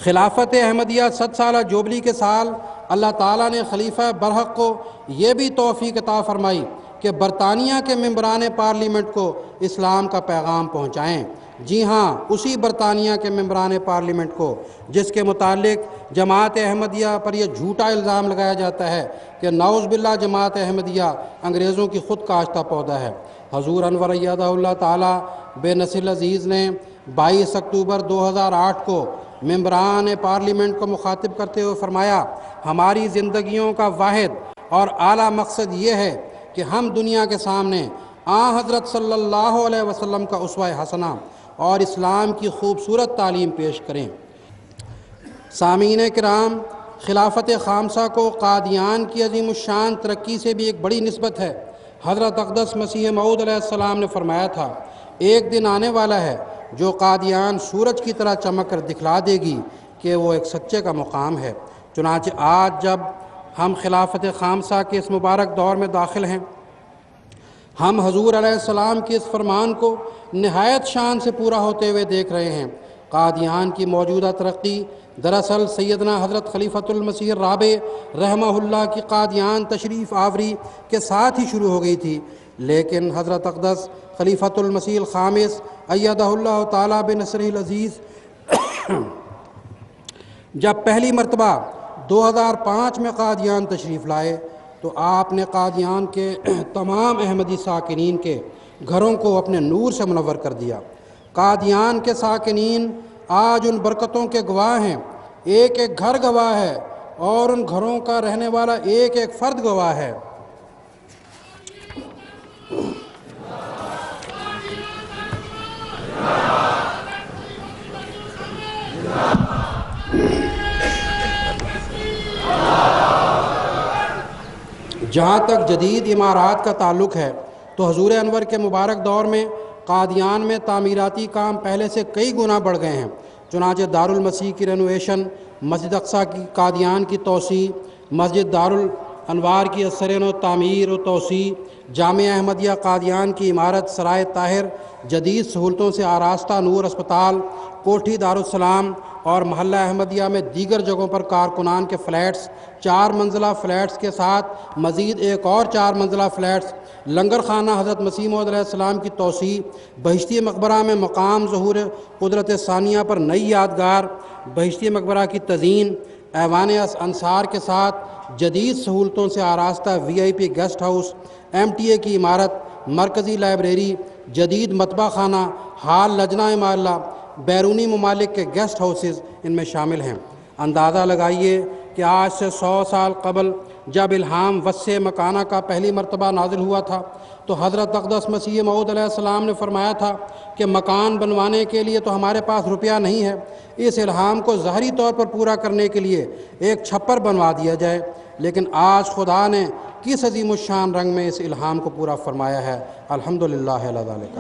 خلافت احمدیہ 100 سالہ جوبلی کے سال اللہ تعالیٰ نے خلیفہ برحق کو یہ بھی توفیق عطا فرمائی کہ برطانیہ کے ممبران پارلیمنٹ کو اسلام کا پیغام پہنچائیں۔ جی ہاں، اسی برطانیہ کے ممبران پارلیمنٹ کو جس کے متعلق جماعت احمدیہ پر یہ جھوٹا الزام لگایا جاتا ہے کہ نعوذ باللہ جماعت احمدیہ انگریزوں کی خود کاشتہ پودا ہے۔ حضور انور ایدہ اللہ تعالیٰ بن نصر العزیز نے 22 اکتوبر 2008 کو ممبران پارلیمنٹ کو مخاطب کرتے ہوئے فرمایا، ہماری زندگیوں کا واحد اور اعلیٰ مقصد یہ ہے کہ ہم دنیا کے سامنے حضرت صلی اللہ علیہ وسلم کا اسوہ حسنہ اور اسلام کی خوبصورت تعلیم پیش کریں۔ سامعین کرام، خلافت خامسہ کو قادیان کی عظیم الشان ترقی سے بھی ایک بڑی نسبت ہے۔ حضرت اقدس مسیح موعود علیہ السلام نے فرمایا تھا ایک دن آنے والا ہے جو قادیان سورج کی طرح چمک کر دکھلا دے گی کہ وہ ایک سچے کا مقام ہے۔ چنانچہ آج جب ہم خلافت خامسہ کے اس مبارک دور میں داخل ہیں، ہم حضور علیہ السلام کے اس فرمان کو نہایت شان سے پورا ہوتے ہوئے دیکھ رہے ہیں۔ قادیان کی موجودہ ترقی دراصل سیدنا حضرت خلیفۃ المسیح الرابع رحمہ اللہ کی قادیان تشریف آوری کے ساتھ ہی شروع ہو گئی تھی، لیکن حضرت اقدس خلیفۃ المسیح الخامس ایدہ اللہ تعالیٰ بنصرہ العزیز جب پہلی مرتبہ 2005 میں قادیان تشریف لائے تو آپ نے قادیان کے تمام احمدی ساکنین کے گھروں کو اپنے نور سے منور کر دیا۔ قادیان کے ساکنین آج ان برکتوں کے گواہ ہیں، ایک ایک گھر گواہ ہے اور ان گھروں کا رہنے والا ایک ایک فرد گواہ ہے۔ جہاں تک جدید عمارات کا تعلق ہے تو حضور انور کے مبارک دور میں قادیان میں تعمیراتی کام پہلے سے کئی گنا بڑھ گئے ہیں۔ چنانچہ دارالمسیح کی رینوویشن، مسجد اقصیٰ کی قادیان کی توسیع، مسجد دارالانوار کی اثر نو تعمیر و توسیع، جامعہ احمدیہ قادیان کی عمارت سرائے طاہر جدید سہولتوں سے آراستہ نور اسپتال، کوٹھی دارالسلام اور محلہ احمدیہ میں دیگر جگہوں پر کارکنان کے فلیٹس، 4 منزلہ فلیٹس کے ساتھ مزید ایک اور 4 منزلہ فلیٹس، لنگر خانہ حضرت مسیح موعود علیہ السلام کی توسیع، بہشتی مقبرہ میں مقام ظہور قدرت ثانیہ پر نئی یادگار، بہشتی مقبرہ کی تزئین، ایوان انصار کے ساتھ جدید سہولتوں سے آراستہ VIP گیسٹ ہاؤس، MTA کی عمارت، مرکزی لائبریری، جدید مطبع خانہ، ہال لجنہ معلّہ، بیرونی ممالک کے گیسٹ ہاؤسز ان میں شامل ہیں۔ اندازہ لگائیے کہ آج سے 100 سال قبل جب الہام وسع مکانہ کا پہلی مرتبہ نازل ہوا تھا تو حضرت اقدس مسیح موعود علیہ السلام نے فرمایا تھا کہ مکان بنوانے کے لیے تو ہمارے پاس روپیہ نہیں ہے، اس الہام کو ظاہری طور پر پورا کرنے کے لیے ایک چھپر بنوا دیا جائے۔ لیکن آج خدا نے کس عظیم الشان رنگ میں اس الہام کو پورا فرمایا ہے، الحمدللہ علی ذالک۔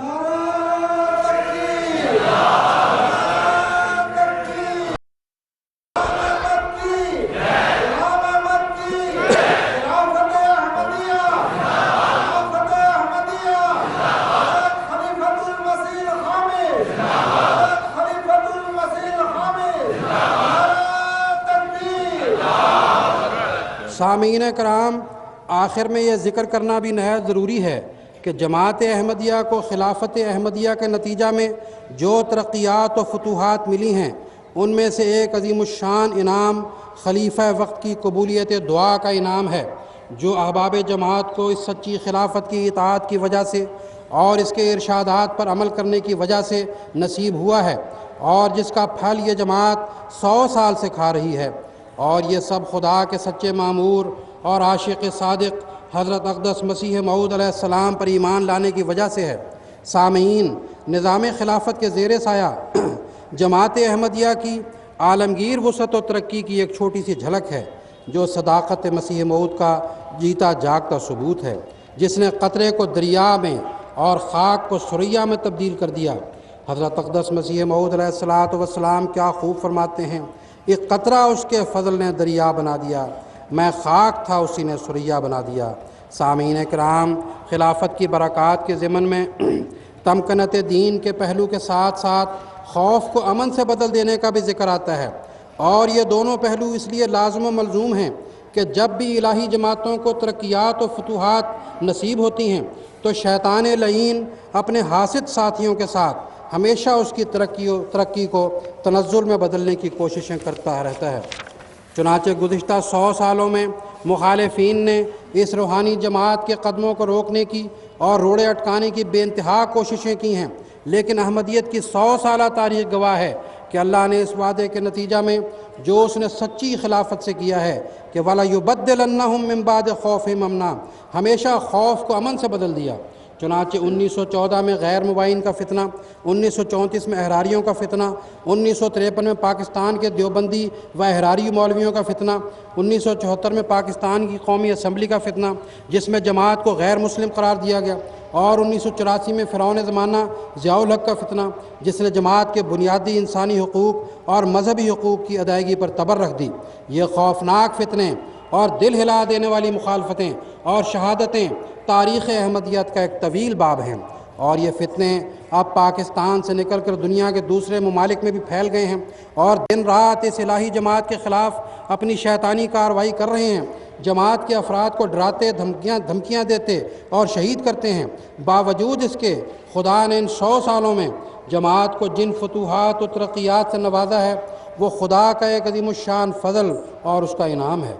سامعین کرام، آخر میں یہ ذکر کرنا بھی نہایت ضروری ہے کہ جماعت احمدیہ کو خلافت احمدیہ کے نتیجہ میں جو ترقیات و فتوحات ملی ہیں ان میں سے ایک عظیم الشان انعام خلیفہ وقت کی قبولیت دعا کا انعام ہے، جو احباب جماعت کو اس سچی خلافت کی اطاعت کی وجہ سے اور اس کے ارشادات پر عمل کرنے کی وجہ سے نصیب ہوا ہے، اور جس کا پھل یہ جماعت 100 سال سے کھا رہی ہے، اور یہ سب خدا کے سچے مامور اور عاشق صادق حضرت اقدس مسیح موعود علیہ السلام پر ایمان لانے کی وجہ سے ہے۔ سامعین، نظام خلافت کے زیر سایہ جماعت احمدیہ کی عالمگیر وسعت و ترقی کی ایک چھوٹی سی جھلک ہے، جو صداقت مسیح موعود کا جیتا جاگتا ثبوت ہے، جس نے قطرے کو دریا میں اور خاک کو ثریا میں تبدیل کر دیا۔ حضرت اقدس مسیح موعود علیہ السلام کیا خوب فرماتے ہیں، ایک قطرہ اس کے فضل نے دریا بنا دیا، میں خاک تھا اسی نے ثریا بنا دیا۔ سامعین کرام، خلافت کی برکات کے ضمن میں تمکنت دین کے پہلو کے ساتھ ساتھ خوف کو امن سے بدل دینے کا بھی ذکر آتا ہے، اور یہ دونوں پہلو اس لیے لازم و ملزوم ہیں کہ جب بھی الہی جماعتوں کو ترقیات و فتوحات نصیب ہوتی ہیں تو شیطان لعین اپنے حاسد ساتھیوں کے ساتھ ہمیشہ اس کی ترقی کو تنزل میں بدلنے کی کوششیں کرتا رہتا ہے۔ چنانچہ گزشتہ 100 سالوں میں مخالفین نے اس روحانی جماعت کے قدموں کو روکنے کی اور روڑے اٹکانے کی بے انتہا کوششیں کی ہیں، لیکن احمدیت کی 100 سالہ تاریخ گواہ ہے کہ اللہ نے اس وعدے کے نتیجہ میں جو اس نے سچی خلافت سے کیا ہے کہ وَلَا يُبَدِّلَنَّهُم مِّن بَعْدِ خَوْفِهِمْ أَمْنًا، ہمیشہ خوف کو امن سے بدل دیا، چنانچہ 1914 میں غیر مبین کا فتنہ، 1934 میں احراریوں کا فتنہ، 1953 میں پاکستان کے دیوبندی و احراری مولویوں کا فتنہ، 1974 میں پاکستان کی قومی اسمبلی کا فتنہ جس میں جماعت کو غیر مسلم قرار دیا گیا، اور 1984 میں فرعون زمانہ ضیاء الحق کا فتنہ جس نے جماعت کے بنیادی انسانی حقوق اور مذہبی حقوق کی ادائیگی پر تبر رکھ دی۔ یہ خوفناک فتنے اور دل ہلا دینے والی مخالفتیں اور شہادتیں تاریخ احمدیت کا ایک طویل باب ہیں، اور یہ فتنے اب پاکستان سے نکل کر دنیا کے دوسرے ممالک میں بھی پھیل گئے ہیں اور دن رات اس الہی جماعت کے خلاف اپنی شیطانی کارروائی کر رہے ہیں۔ جماعت کے افراد کو ڈراتے، دھمکیاں دیتے اور شہید کرتے ہیں۔ باوجود اس کے خدا نے ان 100 سالوں میں جماعت کو جن فتوحات و ترقیات سے نوازا ہے وہ خدا کا ایک عظیم الشان فضل اور اس کا انعام ہے۔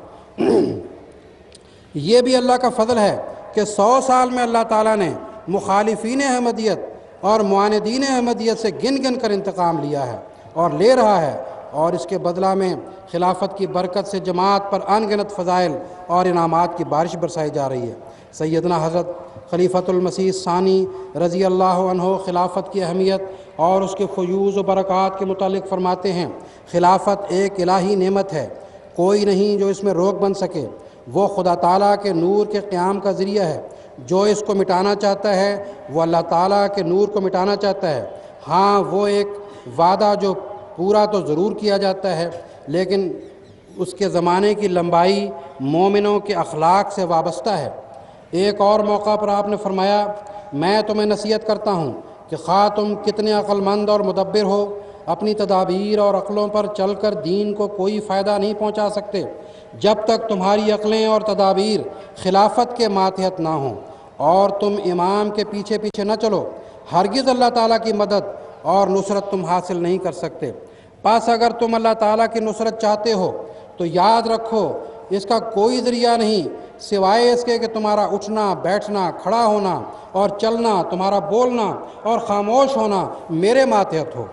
یہ بھی اللہ کا فضل ہے کہ 100 سال میں اللہ تعالیٰ نے مخالفین احمدیت اور معاندین احمدیت سے گن گن کر انتقام لیا ہے اور لے رہا ہے، اور اس کے بدلہ میں خلافت کی برکت سے جماعت پر ان گنت فضائل اور انعامات کی بارش برسائی جا رہی ہے۔ سیدنا حضرت خلیفۃ المسیح ثانی رضی اللہ عنہ خلافت کی اہمیت اور اس کے فیوز و برکات کے متعلق فرماتے ہیں، خلافت ایک الہی نعمت ہے، کوئی نہیں جو اس میں روک بن سکے۔ وہ خدا تعالیٰ کے نور کے قیام کا ذریعہ ہے، جو اس کو مٹانا چاہتا ہے وہ اللہ تعالیٰ کے نور کو مٹانا چاہتا ہے۔ ہاں وہ ایک وعدہ جو پورا تو ضرور کیا جاتا ہے، لیکن اس کے زمانے کی لمبائی مومنوں کے اخلاق سے وابستہ ہے۔ ایک اور موقع پر آپ نے فرمایا، میں تمہیں نصیحت کرتا ہوں کہ خواہ تم کتنے عقل مند اور مدبر ہو، اپنی تدابیر اور عقلوں پر چل کر دین کو کوئی فائدہ نہیں پہنچا سکتے جب تک تمہاری عقلیں اور تدابیر خلافت کے ماتحت نہ ہوں، اور تم امام کے پیچھے پیچھے نہ چلو، ہرگز اللہ تعالیٰ کی مدد اور نصرت تم حاصل نہیں کر سکتے۔ پس اگر تم اللہ تعالیٰ کی نصرت چاہتے ہو تو یاد رکھو اس کا کوئی ذریعہ نہیں سوائے اس کے کہ تمہارا اٹھنا، بیٹھنا، کھڑا ہونا اور چلنا، تمہارا بولنا اور خاموش ہونا میرے ماتحت ہو۔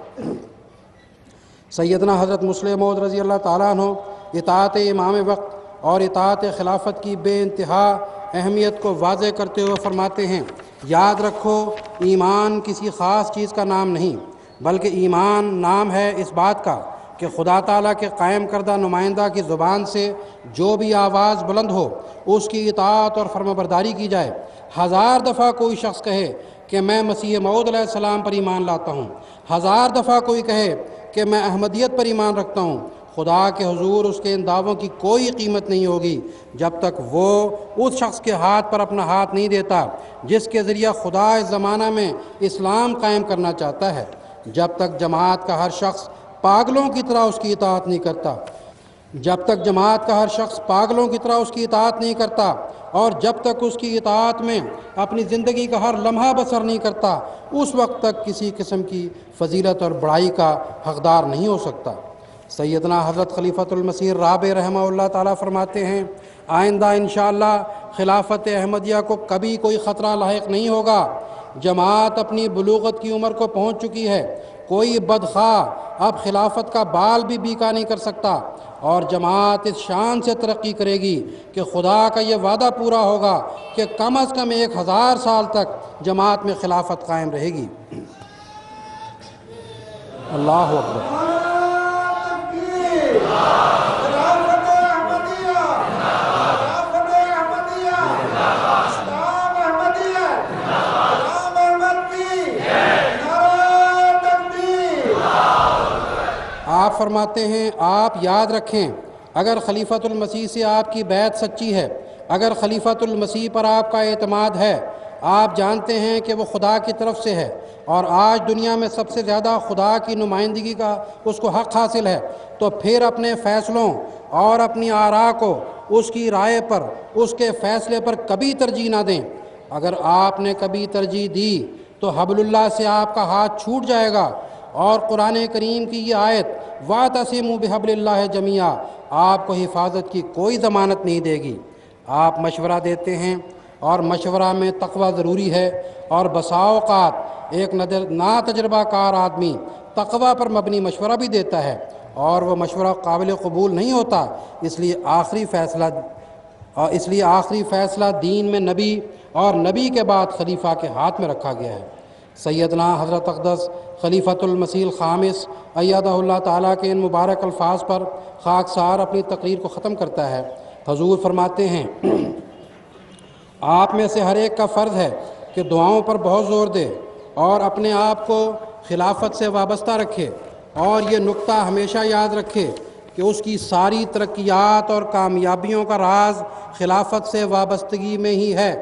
سیدنا حضرت مسلم موعود رضی اللہ تعالیٰ عنہ اطاعت امام وقت اور اطاعت خلافت کی بے انتہا اہمیت کو واضح کرتے ہوئے فرماتے ہیں، یاد رکھو ایمان کسی خاص چیز کا نام نہیں، بلکہ ایمان نام ہے اس بات کا کہ خدا تعالیٰ کے قائم کردہ نمائندہ کی زبان سے جو بھی آواز بلند ہو اس کی اطاعت اور فرمانبرداری کی جائے۔ 1000 دفعہ کوئی شخص کہے کہ میں مسیح موعود علیہ السلام پر ایمان لاتا ہوں، 1000 دفعہ کوئی کہے کہ میں احمدیت پر ایمان رکھتا ہوں، خدا کے حضور اس کے ان دعووں کی کوئی قیمت نہیں ہوگی جب تک وہ اس شخص کے ہاتھ پر اپنا ہاتھ نہیں دیتا جس کے ذریعہ خدا اس زمانہ میں اسلام قائم کرنا چاہتا ہے۔ جب تک جماعت کا ہر شخص پاگلوں کی طرح اس کی اطاعت نہیں کرتا، جب تک جماعت کا ہر شخص پاگلوں کی طرح اس کی اطاعت نہیں کرتا اور جب تک اس کی اطاعت میں اپنی زندگی کا ہر لمحہ بسر نہیں کرتا، اس وقت تک کسی قسم کی فضیلت اور بڑائی کا حقدار نہیں ہو سکتا۔ سیدنا حضرت خلیفۃ المسیح رابع رحمہ اللہ تعالیٰ فرماتے ہیں، آئندہ انشاءاللہ خلافت احمدیہ کو کبھی کوئی خطرہ لاحق نہیں ہوگا۔ جماعت اپنی بلوغت کی عمر کو پہنچ چکی ہے، کوئی بدخواہ اب خلافت کا بال بھی بیکا نہیں کر سکتا، اور جماعت اس شان سے ترقی کرے گی کہ خدا کا یہ وعدہ پورا ہوگا کہ کم از کم 1000 سال تک جماعت میں خلافت قائم رہے گی۔ اللہ اکبر۔ آپ فرماتے ہیں، آپ یاد رکھیں اگر خلیفۃ المسیح سے آپ کی بیعت سچی ہے، اگر خلیفۃ المسیح پر آپ کا اعتماد ہے، آپ جانتے ہیں کہ وہ خدا کی طرف سے ہے اور آج دنیا میں سب سے زیادہ خدا کی نمائندگی کا اس کو حق حاصل ہے، تو پھر اپنے فیصلوں اور اپنی آراء کو اس کی رائے پر، اس کے فیصلے پر کبھی ترجیح نہ دیں۔ اگر آپ نے کبھی ترجیح دی تو حبل اللہ سے آپ کا ہاتھ چھوٹ جائے گا، اور قرآن کریم کی یہ آیت وَاعْتَصِمُوا بِحَبْلِ اللَّهِ جَمِيعًا آپ کو حفاظت کی کوئی ضمانت نہیں دے گی۔ آپ مشورہ دیتے ہیں اور مشورہ میں تقوی ضروری ہے، اور بسا اوقات ایک نا تجربہ کار آدمی تقوی پر مبنی مشورہ بھی دیتا ہے اور وہ مشورہ قابل قبول نہیں ہوتا، اس لیے آخری فیصلہ اور اس لیے آخری فیصلہ دین میں نبی اور نبی کے بعد خلیفہ کے ہاتھ میں رکھا گیا ہے۔ سیدنا حضرت اقدس خلیفۃ المسیح الخامس ایدہ اللہ تعالیٰ کے ان مبارک الفاظ پر خاکسار اپنی تقریر کو ختم کرتا ہے۔ حضور فرماتے ہیں، آپ میں سے ہر ایک کا فرض ہے کہ دعاؤں پر بہت زور دے اور اپنے آپ کو خلافت سے وابستہ رکھے، اور یہ نقطہ ہمیشہ یاد رکھے کہ اس کی ساری ترقیات اور کامیابیوں کا راز خلافت سے وابستگی میں ہی ہے۔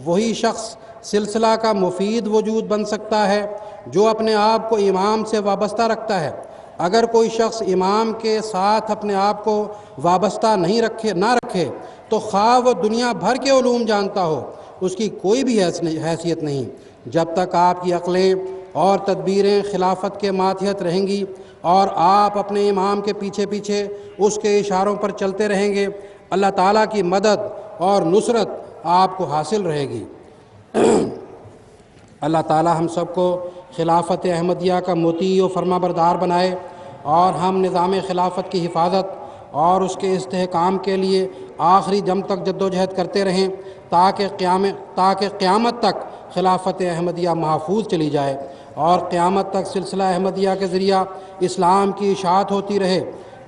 وہی شخص سلسلہ کا مفید وجود بن سکتا ہے جو اپنے آپ کو امام سے وابستہ رکھتا ہے۔ اگر کوئی شخص امام کے ساتھ اپنے آپ کو وابستہ نہ رکھے تو خواہ وہ دنیا بھر کے علوم جانتا ہو، اس کی کوئی بھی حیثیت نہیں۔ جب تک آپ کی عقلیں اور تدبیریں خلافت کے ماتحت رہیں گی اور آپ اپنے امام کے پیچھے پیچھے اس کے اشاروں پر چلتے رہیں گے، اللہ تعالیٰ کی مدد اور نصرت آپ کو حاصل رہے گی۔ اللہ تعالیٰ ہم سب کو خلافت احمدیہ کا مطیع و فرما بردار بنائے، اور ہم نظام خلافت کی حفاظت اور اس کے استحکام کے لیے آخری دم تک جدوجہد کرتے رہیں، تاکہ قیامت تک خلافت احمدیہ محفوظ چلی جائے، اور قیامت تک سلسلہ احمدیہ کے ذریعہ اسلام کی اشاعت ہوتی رہے،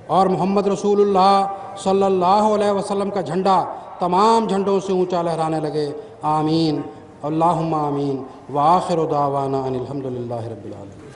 اور محمد رسول اللہ صلی اللہ علیہ وسلم کا جھنڈا تمام جھنڈوں سے اونچا لہرانے لگے۔ آمین، اللہم آمین، وآخر دعوانا ان الحمدللہ رب العالمین۔